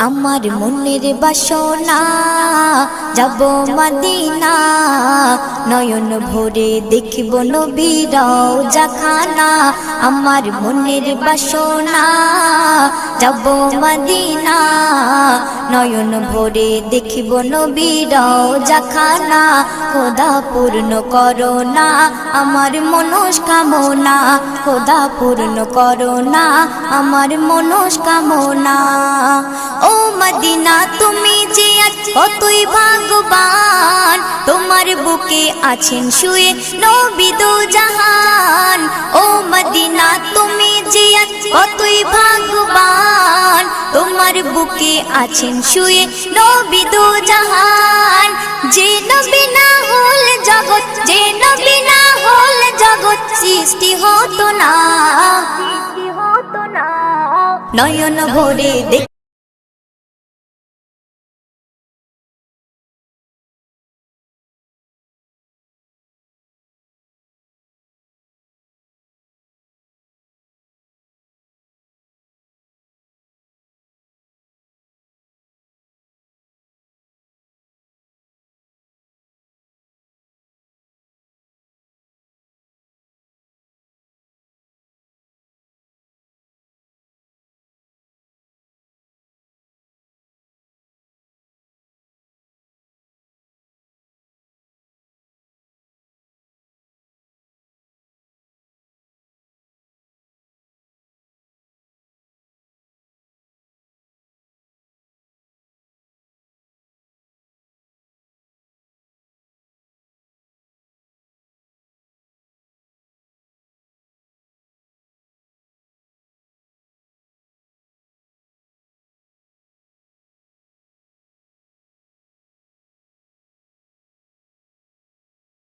আমার মনের বাসনা যাব মদিনা, নয়ন ভরে দেখিব নবীর রওজাখানা। আমার মনের বাসনা যাব মদিনা, নয়ন ভরে দেখিব নবীর রওজাখানা। খোদা পূর্ণ করো না আমার মনস্কামনা, খোদা পূর্ণ করো না আমার মনস্কামনা। ও মদিনা তুমি যে কতই ভাগ্যবান, তোমার বুকে আছেন শুয়ে নবী দো জাহান। ও মদিনা তুমি যে কতই ভাগ্যবান, তোমার বুকে আছেন শুয়ে নবী দো জাহান। যে নবী না হল জগৎ, যে নবী না হল জগৎ সৃষ্টি হতো না। নয়ন ভরে